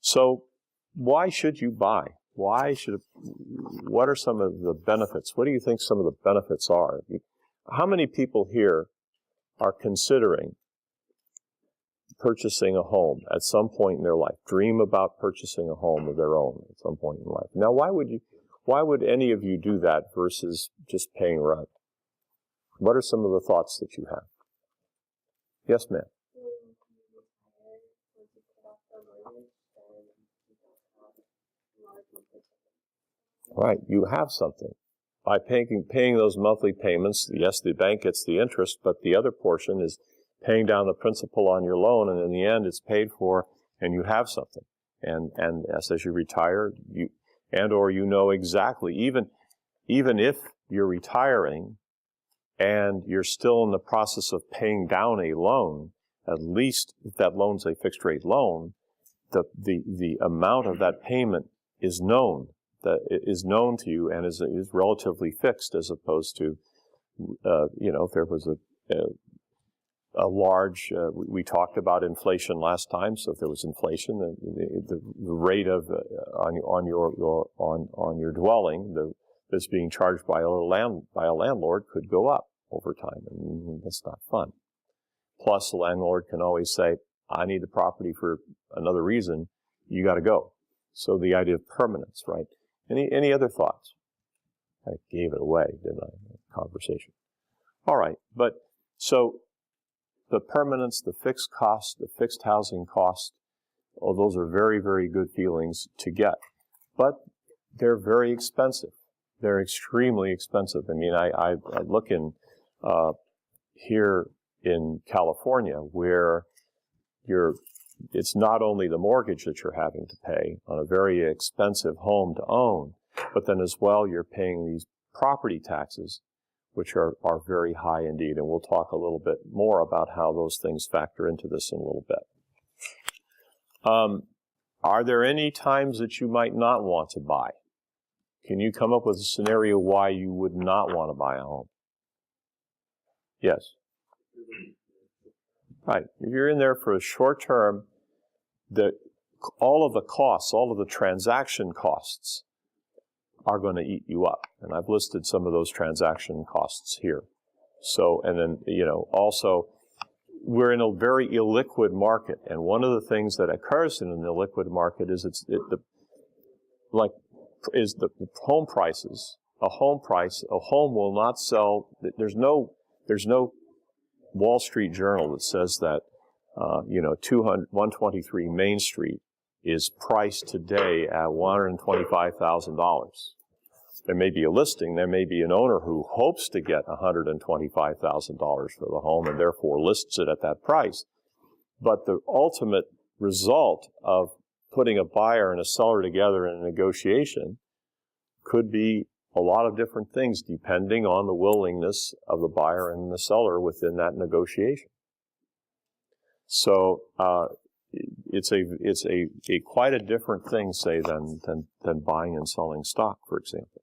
So why should you buy? What are some of the benefits? What do you think some of the benefits are? How many people here are considering purchasing a home at some point in their life, dream about purchasing a home of their own at some point in life? Now, why would any of you do that versus just paying rent? What are some of the thoughts that you have? Yes, ma'am. Right, you have something. By paying those monthly payments, yes, the bank gets the interest, but the other portion is paying down the principal on your loan, and in the end, it's paid for, and you have something. And as you retire, or you know exactly, even if you're retiring and you're still in the process of paying down a loan, at least if that loan's a fixed rate loan, the amount of that payment is known. That is known to you and is relatively fixed, as opposed to, if there was a large, we talked about inflation last time. So if there was inflation, the rate of on your dwelling that's being charged by a landlord could go up over time, and that's not fun. Plus, the landlord can always say, "I need the property for another reason. You got to go." So the idea of permanence, right? Any other thoughts? I gave it away, didn't I? Conversation. All right, but so the permanence, the fixed cost, the fixed housing cost, those are very, very good feelings to get. But they're very expensive. They're extremely expensive. I mean, I look in here in California where it's not only the mortgage that you're having to pay on a very expensive home to own, but then as well you're paying these property taxes, which are very high indeed. And we'll talk a little bit more about how those things factor into this in a little bit. Are there any times that you might not want to buy? Can you come up with a scenario why you would not want to buy a home? Yes. Right. If you're in there for a short term, all of the costs, all of the transaction costs are going to eat you up. And I've listed some of those transaction costs here. So, and then, also, we're in a very illiquid market. And one of the things that occurs in an illiquid market is the home prices. A home will not sell. There's no Wall Street Journal that says that 123 Main Street is priced today at $125,000. There may be a listing, there may be an owner who hopes to get $125,000 for the home and therefore lists it at that price. But the ultimate result of putting a buyer and a seller together in a negotiation could be a lot of different things depending on the willingness of the buyer and the seller within that negotiation. So it's a quite a different thing, say, than buying and selling stock, for example.